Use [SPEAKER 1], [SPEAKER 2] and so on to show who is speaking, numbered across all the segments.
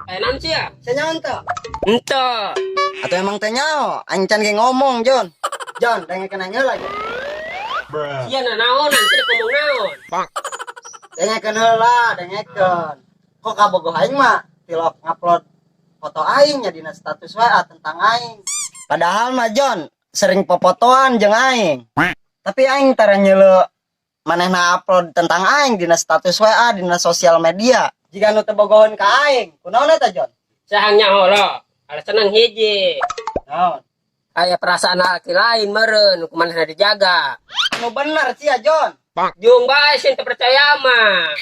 [SPEAKER 1] Enan sih ya?
[SPEAKER 2] Saya ente.
[SPEAKER 1] Ente.
[SPEAKER 2] Atau emang teh nyao? Ancan ge ngomong, Jon. Jon, dengekeun heula lagi.
[SPEAKER 1] Iya naonan sih ngomong naon.
[SPEAKER 2] Dengekeun heula, dengekeun. Kok kabogoh aing mah tilok ngupload foto aing nya dina status WA tentang aing. Padahal mah Jon sering popotoan jeung aing. Tapi aing tara nyeuleuh manehna upload tentang aing dina status WA dina sosial media. Jika nu teu bogoheun ka aing, kunaon eta Jon?
[SPEAKER 1] Sahangnya holo. Ada senang hiji.
[SPEAKER 2] Naon?
[SPEAKER 1] Aya perasaan laki lain meureun kumanehna dijaga.
[SPEAKER 2] Nu bener sih ya Jon.
[SPEAKER 1] Jung bae sih teu percaya mah.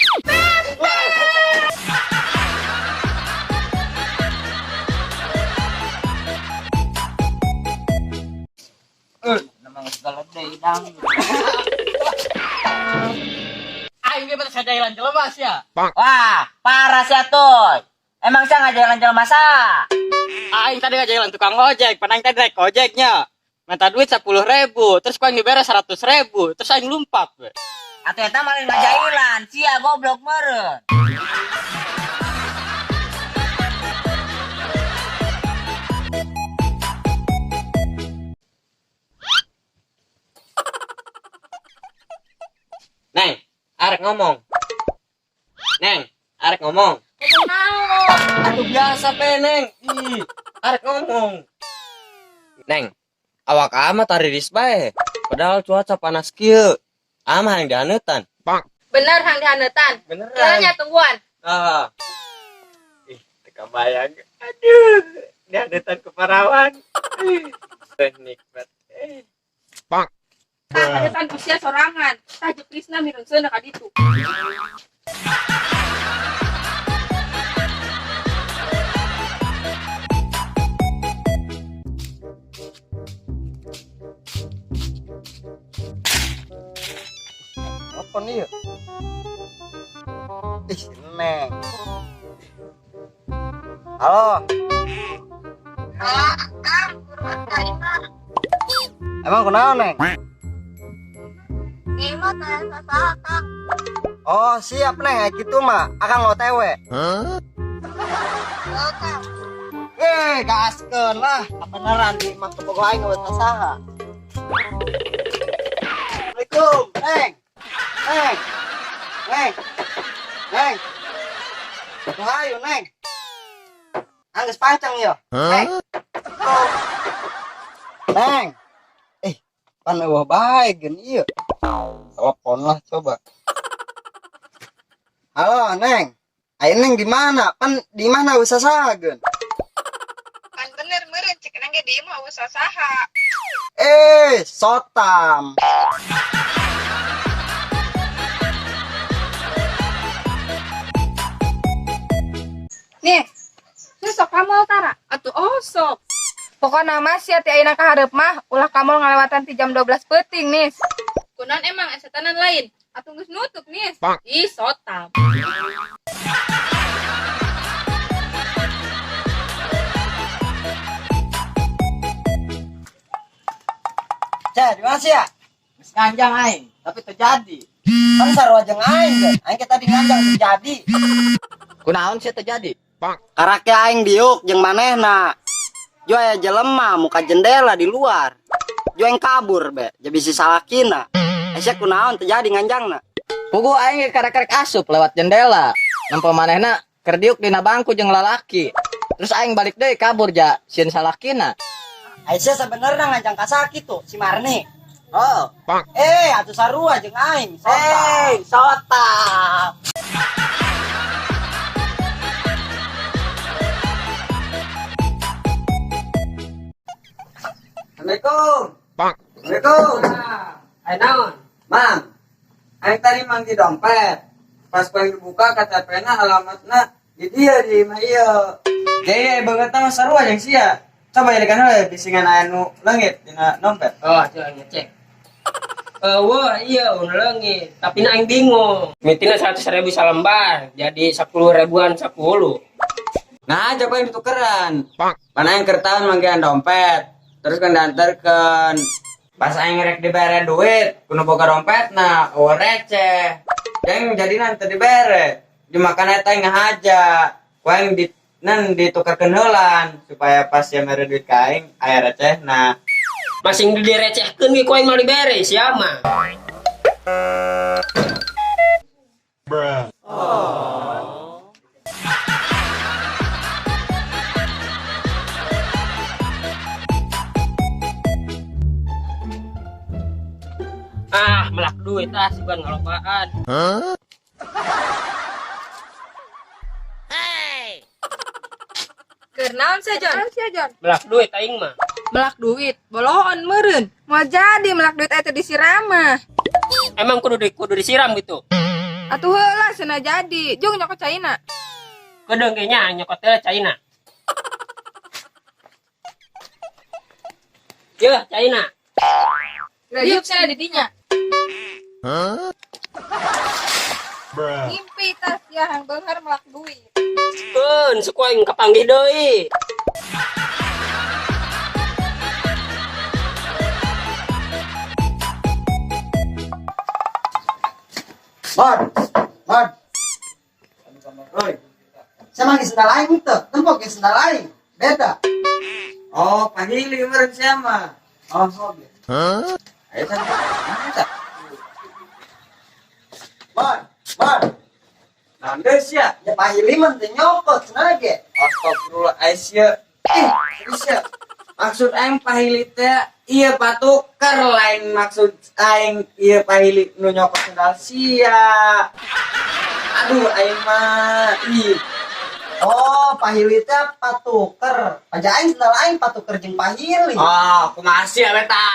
[SPEAKER 2] Namang segala deui dang.
[SPEAKER 1] Aing ge beuh sajailan jelema sia.
[SPEAKER 3] Wah, parah sih atuh. Emang saya ngajalan jelema sa?
[SPEAKER 1] Aing tadi ngajailan tukang ojek, panang tadi naik ojeknya. Minta duit 10.000, terus kuang dibere 100.000, terus aing lumpat we.
[SPEAKER 3] Atuh eta mah lain ngajailan, sia goblok meureun.
[SPEAKER 1] Neng, arek ngomong. Neng, arek ngomong. Aduh biasa pe Neng. Ih, arek ngomong. Neng, awak amat tariris bae. Padahal cuaca panas kieu. Amah yang dianeutan.
[SPEAKER 4] Bener hang dihanetan.
[SPEAKER 1] Beneran.
[SPEAKER 4] Jalannya tungguan.
[SPEAKER 1] Ah. Ih, teka bayang. Aduh, dianeutan ke parawan. Nikmat.
[SPEAKER 4] Hanetan usia sorangan. Tajuk Krisna minum seuna ka ditu.
[SPEAKER 2] Apa nih? Ih, Neng. Halo. Emang kenapa, Neng? Oh, siap, Neng. Gitu mah. Akang OTW. Gaskeun lah. Beneran di mah kebogoh aing ngeuweut saha. Assalamualaikum, Neng. Neng. Neng. Neng. Ayo, Neng. Anggeus pancang ieu. Neng. Neng. Pan eueuh bae geun ieu. Telepon lah coba. Halo, Neng. Ayo Neng di mana? Pan di mana usaha sahageun?
[SPEAKER 4] Kan bener meureun cek nang ge dieu mah usaha saha.
[SPEAKER 2] Sotam.
[SPEAKER 4] Nih. Nih sok kamu tara. Atuh sok. Pokokna mah sia ti ayeuna ka hareup mah ulah kamu ngalewatan ti jam 12 peuting nih. Kunaon emang esetanan lain? Atuh geus nutup nih. Ih, sotam.
[SPEAKER 2] Di mana sih ya?
[SPEAKER 3] Geus nganjang aing, tapi terjadi.
[SPEAKER 2] Kan sarua jeung aing geus. Aing tadi nganjang terjadi.
[SPEAKER 3] Kunaon sih terjadi?
[SPEAKER 2] Karake aing diuk jeung manehna. Jo aya jelema muka jendela di luar. Jo yang kabur be, jadi bisi salakina. Aya kunaon terjadi nganjangna?
[SPEAKER 3] Pugu aing karek-karek asup lewat jendela. Nampo manehna keur diuk dina bangku jeung lalaki. Terus aing balik deui kabur ja, sieun salakina.
[SPEAKER 2] Aisyah sebenarnya nganjang kasaki tuh si Marni.
[SPEAKER 3] Oh,
[SPEAKER 2] Atuh sarua jeung aing. Sotam.
[SPEAKER 3] Assalamualaikum. Assalamualaikum.
[SPEAKER 1] Ayo naon?
[SPEAKER 3] Mang, aing tadi manggi dompet. Pas pengen dibuka KTP-na alamatna di dia di imah ieu. Jadi banget mah sarua jeung sia. Coba jadikan heula bisingan anu leungit dina dompet.
[SPEAKER 1] Oh, coba ngecek. Wah, iya, leungit. Tapi na aing bingung. Mitina 100.000 salembar, jadi 10.000-an 10.
[SPEAKER 3] Nah, coba yang ditukeran. Mana yang kertas manggian dompet. Terus kan diantarkan. Pas aing rek dibere duit, kudu boga dompet nah, receh. Yang jadi nanti dibere. Dimakan eta aing ngahaja. Ku aing nan ditukar keneulan supaya pas ya mere duit kaing aya receh. Nah,
[SPEAKER 5] Masing direcehkeun ge ku aing mah dibere sia mah. Ah, melak duit si ban ngalobaan.
[SPEAKER 4] Keur naon sia Jon?
[SPEAKER 5] Melak duit aing mah.
[SPEAKER 4] Melak duit, boloon meureun. Mau jadi melak duit eta disiram mah.
[SPEAKER 5] Emang kudu disiram gitu.
[SPEAKER 4] Atuh heula cenah jadi. Jeung nyokot caina.
[SPEAKER 5] Kedeung ge nya nyokot teh China. Yeuh, China.
[SPEAKER 4] Yuk cenah di dinya. Ngimpi tas ya hang beunghar melak duit.
[SPEAKER 5] Keun suku aing kapanggih deui.
[SPEAKER 2] Mod, mod.
[SPEAKER 3] oi.
[SPEAKER 2] Saya manggil sendal aing teu, tempok ge sendal aing. Beda.
[SPEAKER 3] Oh, pahili meureun sia mah.
[SPEAKER 2] Oh, oke.
[SPEAKER 3] Aya tah. Mana tah?
[SPEAKER 2] Mod, mod.
[SPEAKER 3] Naon deui sia?
[SPEAKER 2] Ya pahili mah teu nyokot cenah ge.
[SPEAKER 3] Astagfirullah Aisyah. Serius ya. Maksud aing pahili teh ieu patukar lain maksud aing ieu pahili nu nyokot sendal sia. Aduh aing mah ih.
[SPEAKER 2] Oh, pahili teh patuker. Paja aing sendal aing patuker jeung pahili.
[SPEAKER 3] Oh, kumaha sia beta?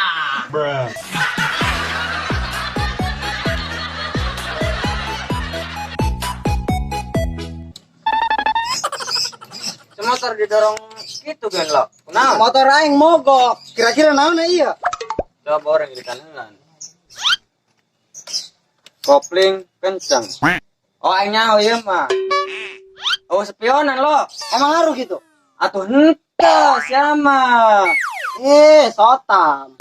[SPEAKER 3] Motor didorong gitu kan lo. Kunaon?
[SPEAKER 2] Motor aing mogok. Kira-kira naon ieu?
[SPEAKER 3] Coba orang di kanan. Kopling kencang. Oh aing nyaho ieu mah. Oh spionan lo.
[SPEAKER 2] Emang ngaruh gitu?
[SPEAKER 3] Atuh henteu sia mah.
[SPEAKER 2] Sotam.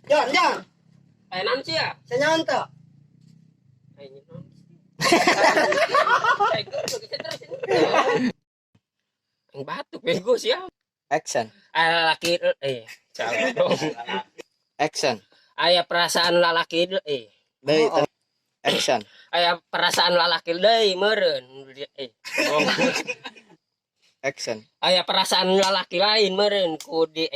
[SPEAKER 2] Jon.
[SPEAKER 5] Aya naon sia?
[SPEAKER 2] Saya nyaon teu?
[SPEAKER 5] Aing naon? Aing batuk bego sia.
[SPEAKER 3] Action.
[SPEAKER 5] Lalaki salah dong.
[SPEAKER 3] Action.
[SPEAKER 5] Aya perasaan lalaki
[SPEAKER 3] Deui action.
[SPEAKER 5] aya perasaan lalaki deui meureun.
[SPEAKER 3] Action.
[SPEAKER 5] Aya perasaan lalaki lain meureun ku di